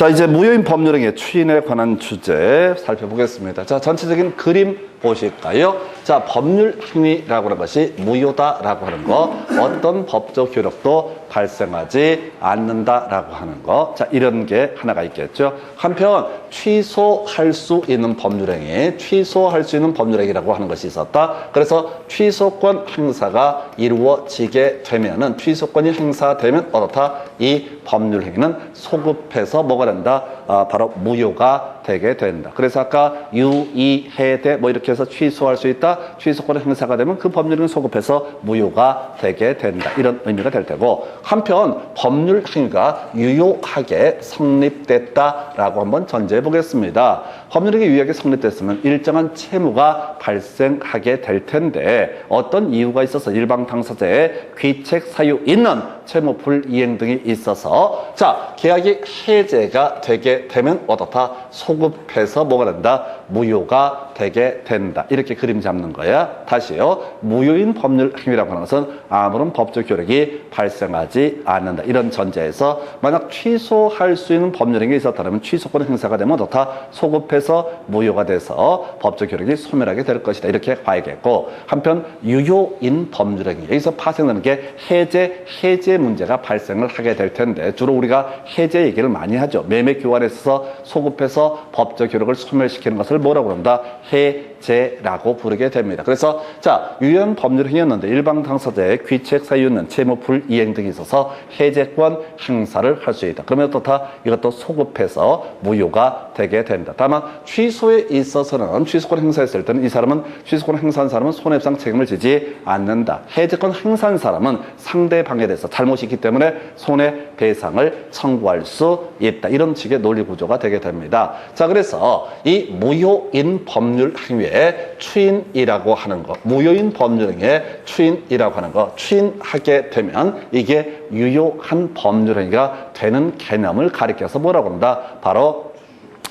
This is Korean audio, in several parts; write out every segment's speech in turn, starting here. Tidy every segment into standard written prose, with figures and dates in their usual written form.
자, 이제 무효인 법률행위 추인에 관한 주제 살펴보겠습니다. 자, 전체적인 그림 보실까요? 자, 법률행위라고 하는 것이 무효다라고 하는 거, 어떤 법적 효력도 발생하지 않는다라고 하는 거. 자, 이런 게 하나가 있겠죠. 한편 취소할 수 있는 법률행위, 취소할 수 있는 법률행위라고 하는 것이 있었다. 그래서 취소권 행사가 이루어지게 되면은, 취소권이 행사되면 어떻다? 이 법률행위는 소급해서 뭐가 된다? 바로 무효가 되게 된다. 그래서 아까 유의해대 뭐 이렇게 해서 취소할 수 있다. 취소권 행사가 되면 그 법률은 소급해서 무효가 되게 된다. 이런 의미가 될 테고, 한편 법률 행위가 유효하게 성립됐다라고 한번 전제해 보겠습니다. 법률행위 유효하게 성립됐으면 일정한 채무가 발생하게 될 텐데, 어떤 이유가 있어서 일방 당사자의 귀책 사유 있는 채무 불이행 등이 있어서, 자, 계약이 해제가 되게 되면 어떻다? 소급해서 뭐가 된다? 무효가 되게 된다. 이렇게 그림 잡는 거야. 다시요. 무효인 법률 행위라고 하는 것은 아무런 법적 효력이 발생하지 않는다. 이런 전제에서 만약 취소할 수 있는 법률 행위가 있었다면 취소권 행사가 되면 어떻다? 소급해서 무효가 돼서 법적 효력이 소멸하게 될 것이다. 이렇게 봐야겠고, 한편 유효인 법률 행위, 여기서 파생되는 게 해제 문제가 발생을 하게 될 텐데, 주로 우리가 해제 얘기를 많이 하죠. 매매 교환에 있어서 소급해서 법적 효력을 소멸시키는 것을 뭐라고 합니다? 해제라고 부르게 됩니다. 그래서 자, 유효한 법률 행위였는데 일방 당사자의 귀책 사유 있는 채무 불이행 등이 있어서 해제권 행사를 할 수 있다. 그러면 어떻다? 이것도 소급해서 무효가 되게 됩니다. 다만 취소에 있어서는, 취소권 행사했을 때는 이 사람은, 취소권 행사한 사람은 손해배상 책임을 지지 않는다. 해제권 행사한 사람은 상대방에 대해서 잘못이 있기 때문에 손해배상을 청구할 수 있다. 이런 식의 논리 구조가 되게 됩니다. 자, 그래서 이 무효인 법률 행위의 추인이라고 하는 것, 무효인 법률 행위의 추인이라고 하는 것, 추인하게 되면 이게 유효한 법률 행위가 되는 개념을 가리켜서 뭐라고 한다? 바로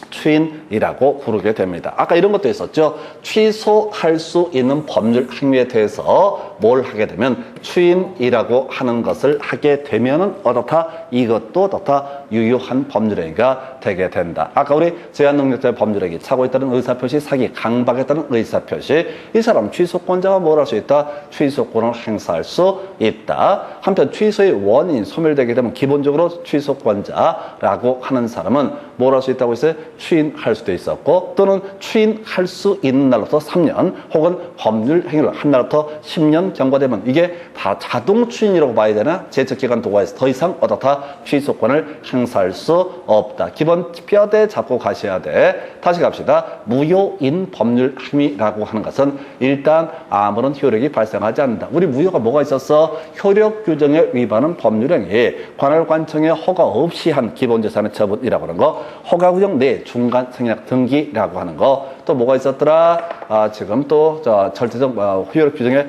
추인이라고 부르게 됩니다. 아까 이런 것도 있었죠. 취소할 수 있는 법률 행위에 대해서 뭘 하게 되면, 추인이라고 하는 것을 하게 되면은 어떻다? 이것도 어떻다? 유효한 법률 행위가 되게 된다. 아까 우리 제한능력자의 법률 행위, 차고 있다는 의사표시, 사기, 강박했다는 의사표시, 이 사람 취소권자가 뭘 할 수 있다? 취소권을 행사할 수 있다. 한편 취소의 원인, 소멸되게 되면 기본적으로 취소권자라고 하는 사람은 뭘 할 수 있다고 했어요? 추인할 수도 있었고, 또는 추인할 수 있는 날로부터 3년, 혹은 법률 행위를 한 날부터 10년 경과되면 이게 다 자동 추인이라고 봐야 되나? 제척기간 도과해서 더 이상 어떻다? 취소권을 행사할 수 없다. 기본 뼈대 잡고 가셔야 돼. 다시 갑시다. 무효인 법률 행위라고 하는 것은 일단 아무런 효력이 발생하지 않는다. 우리 무효가 뭐가 있었어? 효력 규정에 위반한 법률 행위, 관할 관청의 허가 없이 한 기본재산의 처분이라고 하는 거, 허가 규정 내 중간 생략 등기라고 하는 거, 또 뭐가 있었더라? 지금 또 절대적 효력 규정에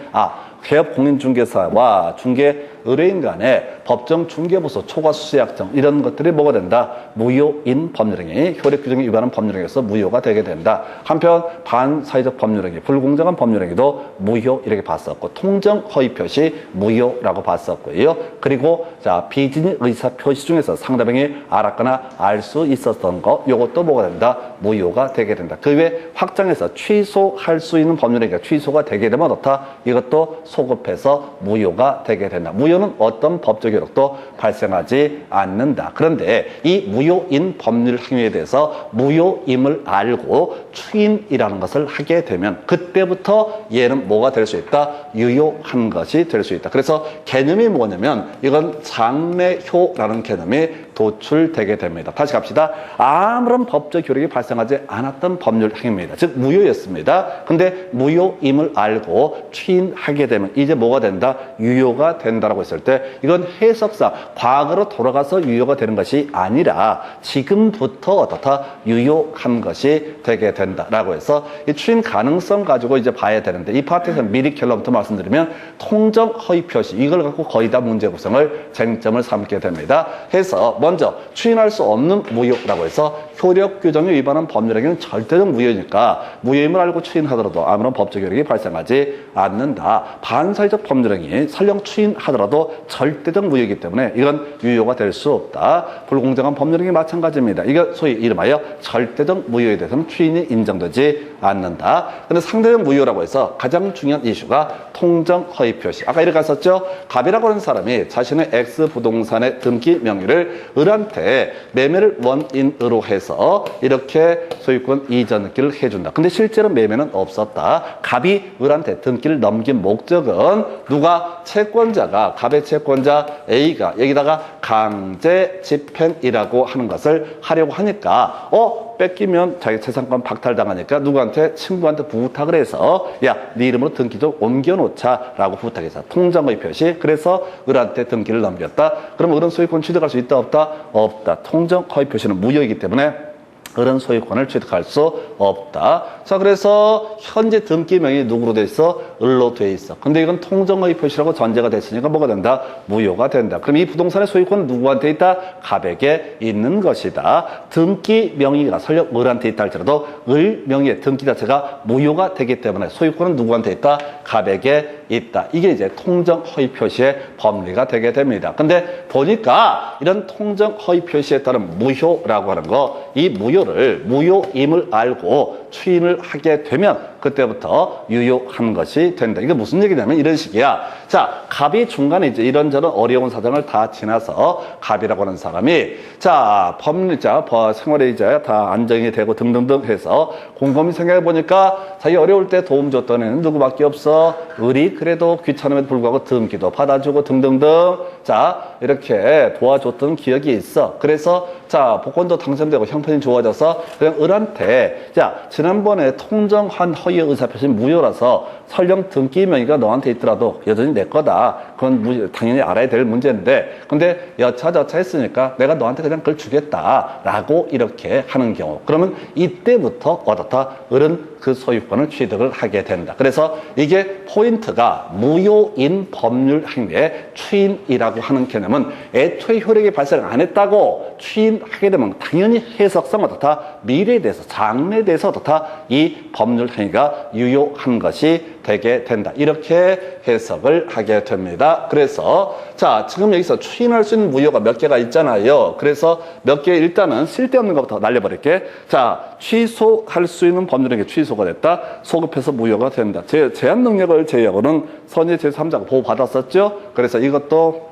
개업 공인중개사와 중개 의뢰인 간의 법정 중개부서 초과 수수약정, 이런 것들이 뭐가 된다? 무효인 법률행위, 효력 규정에 위반한 법률행위에서 무효가 되게 된다. 한편 반사회적 법률행위, 불공정한 법률행위도 무효 이렇게 봤었고, 통정 허위 표시 무효라고 봤었고요. 그리고 자, 비진의 의사 표시 중에서 상대방이 알았거나 알 수 있었던 거, 요것도 뭐가 된다? 무효가 되게 된다. 그 외에 확장해서 취소할 수 있는 법률행위가 취소가 되게 되면 어떻다? 이것도 소급해서 무효가 되게 된다. 무효는 어떤 법적 효력도 발생하지 않는다. 그런데 이 무효인 법률 행위에 대해서 무효임을 알고 추인이라는 것을 하게 되면 그때부터 얘는 뭐가 될 수 있다? 유효한 것이 될 수 있다. 그래서 개념이 뭐냐면 이건 장래효라는 개념이 도출되게 됩니다. 다시 갑시다. 아무런 법적 효력이 발생하지 않았던 법률 행위입니다. 즉 무효였습니다. 근데 무효임을 알고 추인하게 되면 이제 뭐가 된다? 유효가 된다라고 했을 때, 이건 해석상 과거로 돌아가서 유효가 되는 것이 아니라 지금부터 어떻다? 유효한 것이 되게 된다라고 해서 이 추인 가능성 가지고 이제 봐야 되는데, 이 파트에서 미리 결론부터 말씀드리면 통정 허위 표시, 이걸 갖고 거의 다 문제 구성을 쟁점을 삼게 됩니다. 해서 먼저 추인할 수 없는 무효라고 해서 효력 규정에 위반한 법률행위는 절대적 무효니까 무효임을 알고 추인하더라도 아무런 법적 효력이 발생하지 않는다. 반사회적 법률행위 설령 추인하더라도 절대적 무효이기 때문에 이건 유효가 될 수 없다. 불공정한 법률행위 마찬가지입니다. 이거 소위 이름하여 절대적 무효에 대해서는 추인이 인정되지 않는다. 근데 상대적 무효라고 해서 가장 중요한 이슈가 통정 허위 표시. 아까 이렇게 했었죠. 갑이라고 하는 사람이 자신의 X 부동산의 등기 명의를 을한테 매매를 원인으로 해서 이렇게 소유권 이전 등기를 해준다. 근데 실제로 매매는 없었다. 갑이 을한테 등기를 넘긴 목적은 누가 채권자가 갑의 채권자 A가 여기다가 강제 집행이라고 하는 것을 하려고 하니까 뺏기면 자기 재산권 박탈당하니까 누구한테 친구한테 부탁을 해서 야, 네 이름으로 등기 좀 옮겨놓자 라고 부탁해서 통정의 표시. 그래서 을한테 등기를 넘겼다. 그럼 을은 소유권 취득할 수 있다 없다? 없다. 통정허위 표시는 무효이기 때문에 을은 소유권을 취득할 수 없다. 자, 그래서 현재 등기명이 누구로 돼 있어? 을로 돼 있어. 근데 이건 통정의 표시라고 전제가 됐으니까 뭐가 된다? 무효가 된다. 그럼 이 부동산의 소유권은 누구한테 있다? 갑에게 있는 것이다. 등기 명의가 설령 을한테 있다 할지라도 을 명의의 등기 자체가 무효가 되기 때문에 소유권은 누구한테 있다? 갑에게 있다. 이게 이제 통정허위 표시의 법리가 되게 됩니다. 근데 보니까 이런 통정허위 표시에 따른 무효라고 하는 거, 이 무효를 무효임을 알고 추인을 하게 되면 그때부터 유효한 것이 된다. 이게 무슨 얘기냐면 이런 식이야. 자, 갑이 중간에 이제 이런저런 어려운 사정을 다 지나서 갑이라고 하는 사람이 자, 법리자, 생활의 이자 다 안정이 되고 등등등 해서 곰곰이 생각해 보니까 자기 어려울 때 도움 줬던 애는 누구밖에 없어? 을이 그래도 귀찮음에도 불구하고 등기도 받아주고 등등등. 자, 이렇게 도와줬던 기억이 있어. 그래서 자, 복권도 당첨되고 형편이 좋아져서 그냥 을한테 자, 지난번에 통정한 허위의 의사표시는 무효라서 설령 등기 명의가 너한테 있더라도 여전히 내 거다. 그건 당연히 알아야 될 문제인데 근데 여차저차 했으니까 내가 너한테 그냥 그걸 주겠다라고 이렇게 하는 경우 그러면 이때부터 어떻다? 을은 그 소유권을 취득을 하게 된다. 그래서 이게 포인트가 무효인 법률 행위의 추인이라고 하는 개념은 애초에 효력이 발생 안 했다고 추인하게 되면 당연히 해석상 어떻다? 미래에 대해서 장래에 대해서 어떻다? 이 법률 행위가 유효한 것이 되게 된다. 이렇게 해석을 하게 됩니다. 그래서 자, 지금 여기서 추인할 수 있는 무효가 몇 개가 있잖아요. 그래서 몇 개 일단은 쓸데없는 것부터 날려버릴게. 자, 취소할 수 있는 법률행위 취소가 됐다. 소급해서 무효가 된다. 제한 능력을 제외하고는 선의 제3자가 보호받았었죠. 그래서 이것도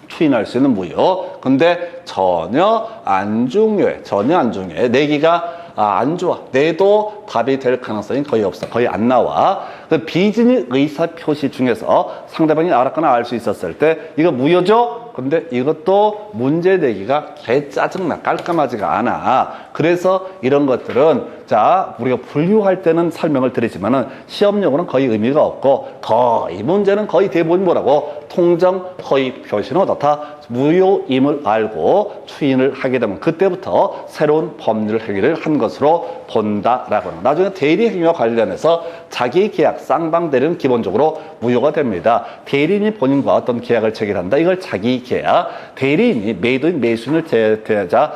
추인할 수 있는 무효. 근데 전혀 안 중요해. 전혀 안 중요해. 내기가 안 좋아. 내도 답이 될 가능성이 거의 없어. 거의 안 나와. 그 비진의 의사표시 중에서 상대방이 알았거나 알 수 있었을 때 이거 무효죠? 근데 이것도 문제 내기가 개 짜증나. 깔끔하지가 않아. 그래서 이런 것들은 자, 우리가 분류할 때는 설명을 드리지만은 시험용으로는 거의 의미가 없고 이 문제는 거의 대부분 뭐라고? 통정 허위 표시는 어떻다? 무효임을 알고 추인을 하게 되면 그때부터 새로운 법률 행위를 한 것으로 본다라고 하는. 나중에 대리 행위와 관련해서 자기 계약 쌍방 대리는 기본적으로 무효가 됩니다. 대리인이 본인과 어떤 계약을 체결한다. 이걸 자기 계약. 대리인이 매도인 매수인을 대하자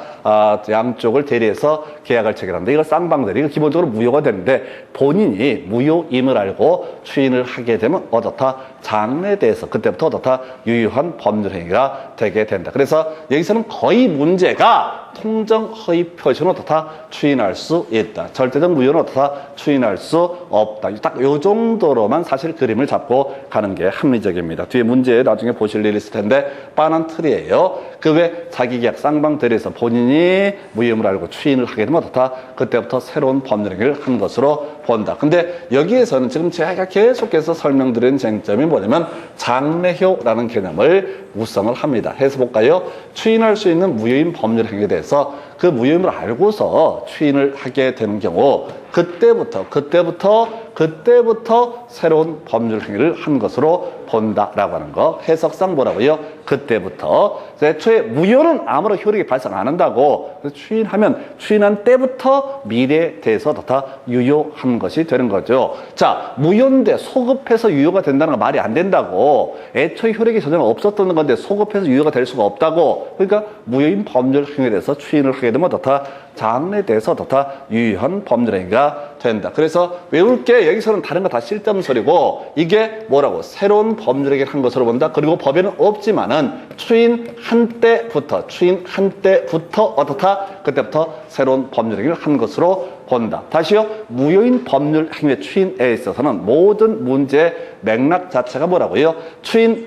양쪽을 대리해서 계약을 체결한다. 이걸 쌍방 대리. 이거 기본적으로 무효가 되는데 본인이 무효임을 알고 추인을 하게 되면 어떻다? 장래에 대해서 그때부터 어떻다? 유효한 법률 행위가 되게 된다. 그래서 여기서는 거의 문제가 통정 허위 표시는 어떻다? 추인할 수 있다. 절대적 무효는 어떻다? 추인할 수 없다. 딱 요 정도로만 사실 그림을 잡고 가는 게 합리적입니다. 뒤에 문제 나중에 보실 일이 있을 텐데 빤한 틀이에요. 그 외 자기 계약 쌍방 대리에서 본인이 무효임을 알고 추인을 하게 되면 어떻다? 그때부터 새로운 법률 행위를 한 것으로 본다. 근데 여기에서는 지금 제가 계속해서 설명드린 쟁점이 뭐냐면 장래효라는 개념을 우성을 합니다. 해서 볼까요? 추인할 수 있는 무효인 법률 행위에 대해서 그 무효임을 알고서 추인을 하게 되는 경우 그때부터 새로운 법률 행위를 한 것으로 본다라고 하는 거. 해석상 뭐라고요? 그때부터. 애초에 무효는 아무런 효력이 발생 안 한다고. 그래서 추인한 때부터 미래에 대해서 다 유효한 것이 되는 거죠. 자, 무효인데 소급해서 유효가 된다는 건 말이 안 된다고. 애초에 효력이 전혀 없었던 건데 소급해서 유효가 될 수가 없다고. 그러니까 무효인 법률 행위에 대해서 추인을 하게 되면 다 장래에 대해서 다 유효한 법률 행위가 된다. 그래서 외울 게 여기서는 다른 거 다 쓸데없는 이게 뭐라고? 새로운 법률 행위를 한 것으로 본다. 그리고 법에는 없지만은 추인한 때부터 어떻다? 그때부터 새로운 법률 행위를 한 것으로 본다. 다시요. 무효인 법률 행위의 추인에 있어서는 모든 문제의 맥락 자체가 뭐라고요? 추인한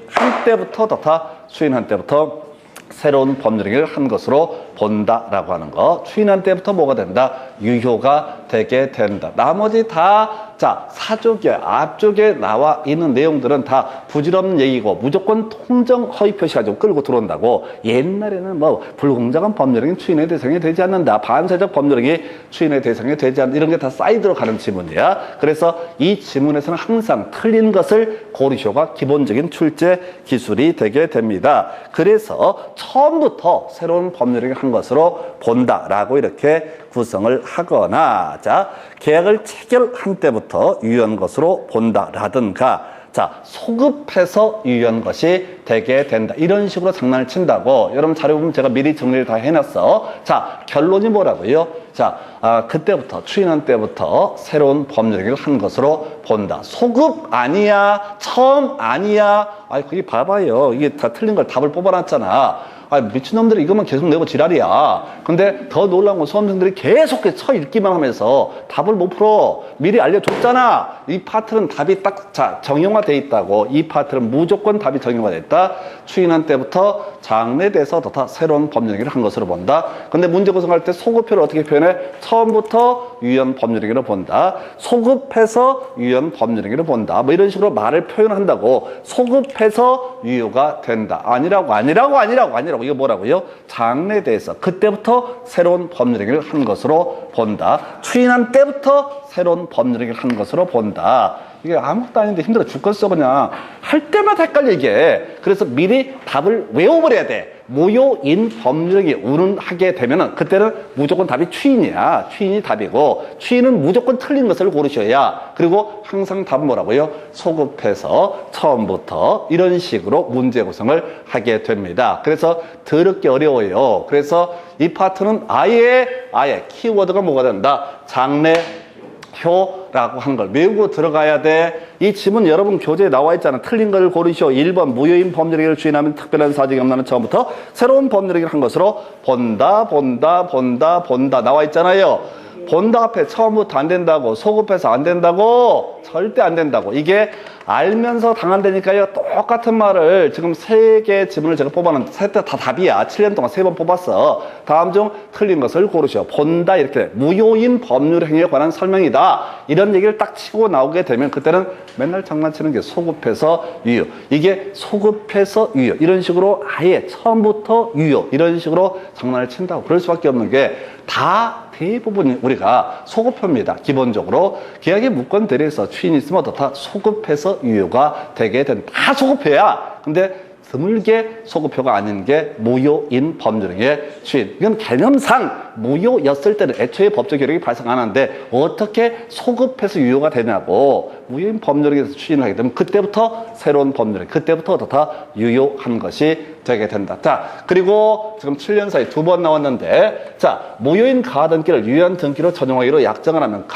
때부터 새로운 법률 행위를 한 것으로 본다라고 하는 거. 추인한 때부터 뭐가 된다? 유효가 되게 된다. 나머지 다, 자, 사족에, 앞쪽에 나와 있는 내용들은 다 부질없는 얘기고 무조건 통정 허위 표시 가지고 끌고 들어온다고. 옛날에는 불공정한 법률 행위 추인의 대상이 되지 않는다. 반사적 법률 행위 추인의 대상이 되지 않는다. 이런 게 다 사이드로 가는 지문이야. 그래서 이 지문에서는 항상 틀린 것을 고르쇼가 기본적인 출제 기술이 되게 됩니다. 그래서 처음부터 새로운 법률 행위를 한 것으로 본다라고 이렇게 구성을 하거나, 자, 계약을 체결한 때부터 유효한 것으로 본다라든가, 자, 소급해서 유효한 것이 되게 된다. 이런 식으로 장난을 친다고. 여러분 자료 보면 제가 미리 정리를 다 해놨어. 자, 결론이 뭐라고요? 자, 그때부터, 추인한 때부터 새로운 법률 행위를 한 것으로 본다. 소급 아니야, 처음 아니야. 그게 봐봐요. 이게 다 틀린 걸 답을 뽑아놨잖아. 미친놈들이 이것만 계속 내고 지랄이야. 근데 더 놀라운 건 수험생들이 계속해서 쳐 읽기만 하면서 답을 못 풀어. 미리 알려줬잖아. 이 파트는 답이 딱, 자, 정형화돼 있다고. 이 파트는 무조건 답이 정형화돼 있다. 추인한 때부터 장래에 대해서 다 새로운 법률 행위를 한 것으로 본다. 근데 문제 구성할 때 소급표를 어떻게 표현해? 처음부터 유효한 법률 행위를 본다. 소급해서 유효한 법률 행위를 본다. 뭐 이런 식으로 말을 표현한다고. 소급해서 유효가 된다. 아니라고. 이거 뭐라고요? 장래에 대해서 그때부터 새로운 법률 행위를 한 것으로 본다. 추인한 때부터 새로운 법률 행위를 한 것으로 본다. 이게 아무것도 아닌데 힘들어 죽겠어 그냥. 할 때마다 헷갈려 이게. 그래서 미리 답을 외워버려야 돼. 무효인 법률 행위 운운하게 되면은 그때는 무조건 답이 추인이야. 추인이 답이고, 추인은 무조건 틀린 것을 고르셔야. 그리고 항상 답은 뭐라고요? 소급해서 처음부터 이런 식으로 문제 구성을 하게 됩니다. 그래서 더럽게 어려워요. 그래서 이 파트는 아예 키워드가 뭐가 된다? 장래효라고 한 걸 외우고 들어가야 돼. 이 지문 여러분 교재에 나와 있잖아. 틀린 걸 고르시오. 1번 무효인 법률 행위를 추인하면 특별한 사정이 없나는 처음부터 새로운 법률 행위를 한 것으로 본다 나와 있잖아요. 본다 앞에 처음부터 안 된다고, 소급해서 안 된다고, 절대 안 된다고. 이게 알면서 당한다니까요. 똑같은 말을 지금 3개의 지문을 제가 뽑아놨는데 셋 다 답이야. 7년 동안 3번 뽑았어. 다음 중 틀린 것을 고르시오. 본다 이렇게 무효인 법률 행위에 관한 설명이다. 이런 얘기를 딱 치고 나오게 되면 그때는 맨날 장난치는 게 소급해서 유효. 이게 소급해서 유효. 이런 식으로 아예 처음부터 유효. 이런 식으로 장난을 친다고. 그럴 수밖에 없는 게 다 대부분 우리가 소급표입니다. 기본적으로 계약의 무권 대리에서 추인이 있으면 다 소급해서 유효가 되게 된다. 다 소급표야. 근데 드물게 소급표가 아닌 게 무효인 법률 행위의 추인. 이건 개념상 무효였을 때는 애초에 법적 효력이 발생 안 하는데 어떻게 소급해서 유효가 되냐고. 무효인 법률 행위에서 추인을 하게 되면 그때부터 새로운 법률 행위, 그때부터 다 유효한 것이 되게 된다. 자, 그리고 지금 7년 사이 2번 나왔는데, 자, 무효인 가등기를 유효한 등기로 전용하기로 약정을 하면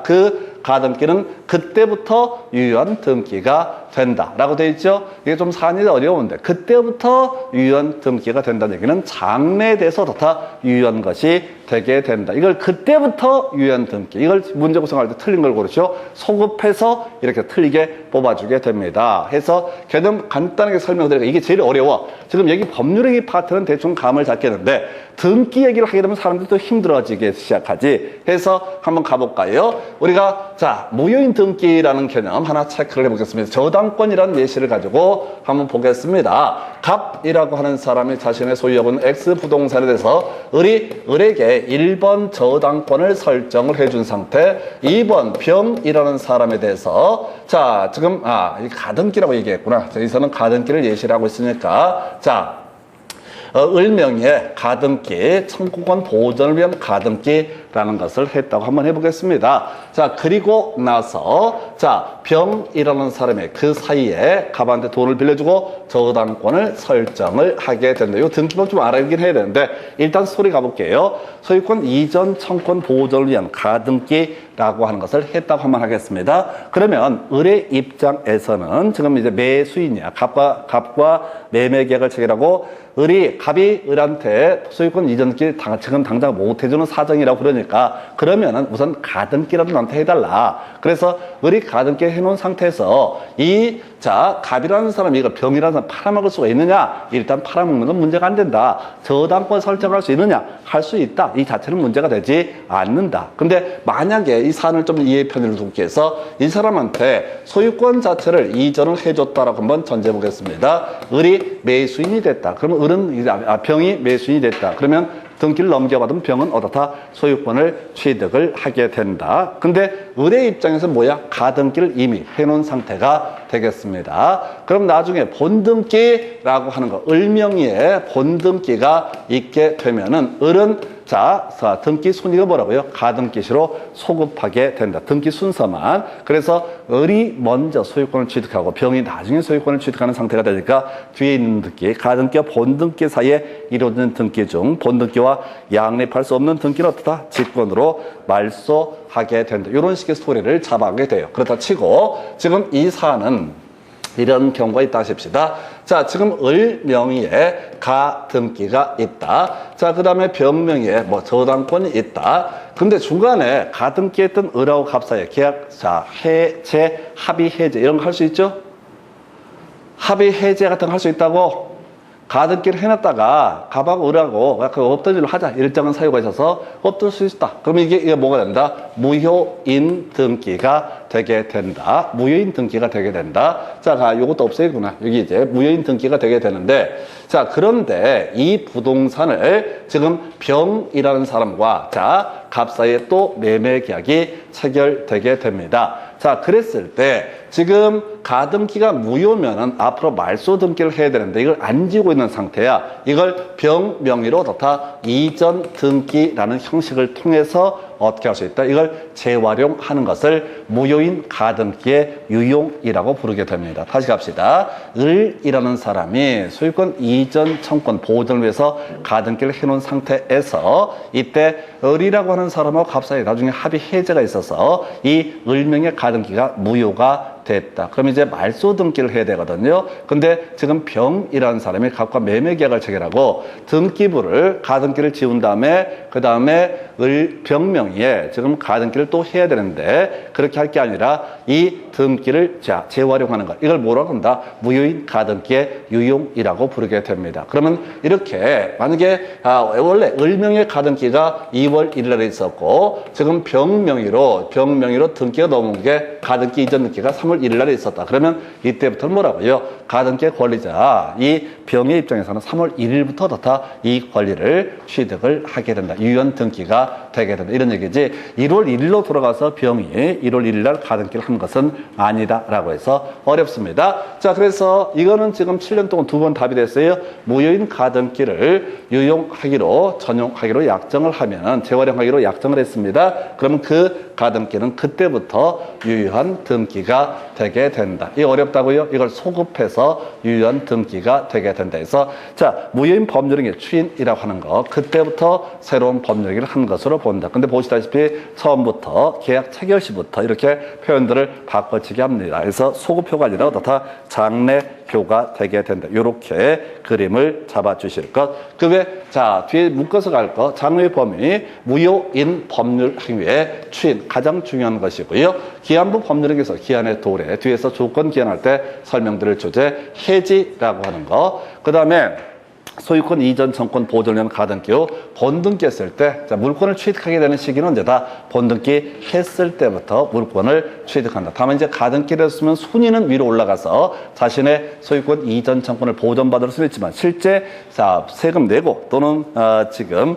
그 가등기는 그때부터 유효한 등기가 된다라고 되어 있죠. 이게 좀 사안이 어려운데 그때부터 유효한 등기가 된다는 얘기는 장래에 대해서 다 유효한 것이 되게 된다. 이걸 그때부터 유효한 등기. 이걸 문제 구성할 때 틀린 걸 고르죠. 소급해서 해서 이렇게 틀리게 뽑아주게 됩니다. 해서 개념 간단하게 설명드리니까 이게 제일 어려워. 지금 여기 법률행위 파트는 대충 감을 잡겠는데 등기 얘기를 하게 되면 사람들이 또 힘들어지기 시작하지. 해서 한번 가볼까요? 우리가 자 무효인 등기라는 개념 하나 체크를 해보겠습니다. 저당권이라는 예시를 가지고 한번 보겠습니다. 갑이라고 하는 사람이 자신의 소유하고 있는 X 부동산에 대해서 을에게 1번 저당권을 설정을 해준 상태, 2번 병이라는 사람에 대해서 자 지금 이 가등기라고 얘기했구나. 여기서는 가등기를 예시를 하고 있으니까 자 을명의 가등기, 청구권 보전을 위한 가등기라는 것을 했다고 한번 해보겠습니다. 자, 그리고 나서, 자, 병이라는 사람이 그 사이에 갑한테 돈을 빌려주고 저당권을 설정을 하게 된다. 이 등기법 좀 알아야긴 해야 되는데, 일단 소리 가볼게요. 소유권 이전 청구권 보전을 위한 가등기라고 하는 것을 했다고 한번 하겠습니다. 그러면 을의 입장에서는 지금 이제 매수인이야. 갑과 매매 계약을 체결하고 갑이 을한테 소유권 이전기 지금 당장 못 해주는 사정이라고 그러니까 그러면은 우선 가등기라도 나한테 해달라. 그래서 을이 가등기 해놓은 상태에서 갑이라는 사람이 이거 병이라는 사람 팔아먹을 수가 있느냐? 일단 팔아먹는 건 문제가 안 된다. 저당권 설정할 수 있느냐? 할 수 있다. 이 자체는 문제가 되지 않는다. 근데 만약에 이 사안을 좀 이해 편의를 돕기 위해서 이 사람한테 소유권 자체를 이전을 해줬다라고 한번 전제해 보겠습니다. 을이 매수인이 됐다. 그러면 병이 매수인이 됐다. 그러면 등기를 넘겨받은 병은 어떻다? 소유권을 취득을 하게 된다. 근데 을의 입장에서 뭐야? 가등기를 이미 해놓은 상태가 되겠습니다. 그럼 나중에 본등기라고 하는 거, 을명의에 본등기가 있게 되면은 을은 등기 순위가 뭐라고요? 가등기시로 소급하게 된다. 등기 순서만. 그래서 을이 먼저 소유권을 취득하고 병이 나중에 소유권을 취득하는 상태가 되니까 뒤에 있는 등기, 가등기와 본등기 사이에 이루어지는 등기 중 본등기와 양립할 수 없는 등기는 어떻다? 직권으로 말소하게 된다. 이런 식의 스토리를 잡아가게 돼요. 그렇다 치고 지금 이 사안은 이런 경우가 있다 하십시다. 자, 지금 을 명의에 가등기가 있다. 자, 그 다음에 병 명의에 저당권이 있다. 근데 중간에 가등기했던 을하고 갑 사이에 계약, 해제, 합의 해제 이런 거 할 수 있죠? 합의 해제 같은 거 할 수 있다고? 가등기를 해놨다가 갑하고 을하고 없던 일로 하자. 일정한 사유가 있어서 없을 수 있다. 그러면 이게 뭐가 된다? 무효인 등기가 되게 된다. 무효인 등기가 되게 된다. 자, 요것도 없애구나. 여기 이제 무효인 등기가 되게 되는데, 자, 그런데 이 부동산을 지금 병이라는 사람과 갑 사이에 또 매매 계약이 체결되게 됩니다. 자, 그랬을 때 지금 가등기가 무효면은 앞으로 말소 등기를 해야 되는데 이걸 안 지고 있는 상태야. 이걸 병 명의로 이전 등기라는 형식을 통해서 어떻게 할 수 있다? 이걸 재활용하는 것을 무효인 가등기의 유용이라고 부르게 됩니다. 다시 갑시다. 을이라는 사람이 소유권 이전 청구권 보존을 위해서 가등기를 해놓은 상태에서 이때 을이라고 하는 사람하고 갑 사이에 나중에 합의 해제가 있어서 이 을명의 가등기가 무효가 됐다. 그럼 이제 말소 등기를 해야 되거든요. 근데 지금 병이라는 사람이 갑과 매매 계약을 체결하고 등기부를 가등기를 지운 다음에 그 다음에 병명의에 지금 가등기를 또 해야 되는데 그렇게 할 게 아니라 이 등기를 재활용하는 것, 이걸 뭐라고 한다? 무효인 가등기의 유용이라고 부르게 됩니다. 그러면 이렇게 만약에 원래 을명의 가등기가 2월 1일 날에 있었고 지금 병명의로 등기가 넘은 게 가등기 이전 등기가 3월 1일 날에 있었다. 그러면 이때부터는 뭐라고요? 가등기의 권리자, 이 병의 입장에서는 3월 1일부터 이 권리를 취득을 하게 된다. 유효한 등기가 되게 된다. 이런 얘기지. 1월 1일로 돌아가서 병이 1월 1일 날 가등기를 한 것은 아니다라고 해서 어렵습니다. 자, 그래서 이거는 지금 7년 동안 2번 답이 됐어요. 무효인 가등기를 유용하기로, 전용하기로 약정을 하면, 재활용하기로 약정을 했습니다. 그러면 그 가등기는 그때부터 유효한 등기가 되게 된다. 이거 어렵다고요? 이걸 소급해서 유효한 등기가 되게 된다 해서, 자, 무효인 법률행위 추인이라고 하는 거, 그때부터 새로운 법률행위를 한 것으로 본다. 근데 보시다시피 처음부터 계약 체결 시부터 이렇게 표현들을 바꿔치기 합니다. 그래서 소급효가 아니라 어떻다? 장래 표가 되게 된다. 이렇게 그림을 잡아주실 것. 그 외, 자, 뒤에 묶어서 갈 거. 장의 범위, 무효인 법률 행위의 추인. 가장 중요한 것이고요. 기한부 법률행위에서 기한의 도래. 뒤에서 조건 기한할 때 설명드릴 주제, 해지라고 하는 거. 그 다음에 소유권 이전 청권 보존련 가등기 후 본등기 했을 때, 자, 물권을 취득하게 되는 시기는 언제다? 본등기 했을 때부터 물권을 취득한다. 다만 이제 가등기를 했으면 순위는 위로 올라가서 자신의 소유권 이전 청권을 보존받을 수는 있지만 실제 자, 세금 내고 또는 지금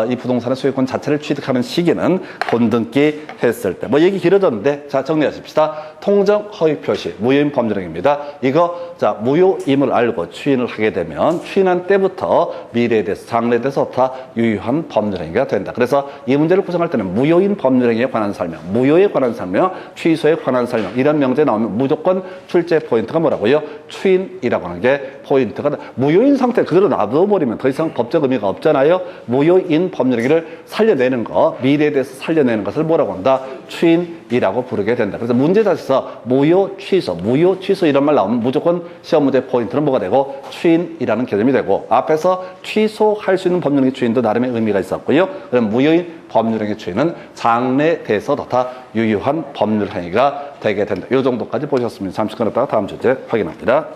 이 부동산의 소유권 자체를 취득하는 시기는 본등기 했을 때. 뭐 얘기 길어졌는데, 자, 정리하십시다. 통정 허위 표시, 무효인 법률행위입니다. 이거, 자, 무효임을 알고 추인을 하게 되면 추인한 때부터 미래에 대해서, 장래에 대해서 다 유효한 법률행위가 된다. 그래서 이 문제를 구성할 때는 무효인 법률행위에 관한 설명, 무효에 관한 설명, 취소에 관한 설명, 이런 명제 나오면 무조건 출제 포인트가 뭐라고요? 추인이라고 하는 게 포인트가, 무효인 상태 그대로 놔둬버리면 더 이상 법적 의미가 없잖아요. 무효인 법률행위를 살려내는 거, 미래에 대해서 살려내는 것을 뭐라고 한다? 추인이라고 부르게 된다. 그래서 문제 자체에서 무효, 취소 이런 말 나오면 무조건 시험 문제 포인트는 뭐가 되고? 추인이라는 개념이 되고, 앞에서 취소할 수 있는 법률행위 추인도 나름의 의미가 있었고요. 그럼 무효인 법률행위 추인은 장래에 대해서도 다 유효한 법률행위가 되게 된다. 이 정도까지 보셨습니다. 잠시 끊었다가 다음 주제 확인합니다.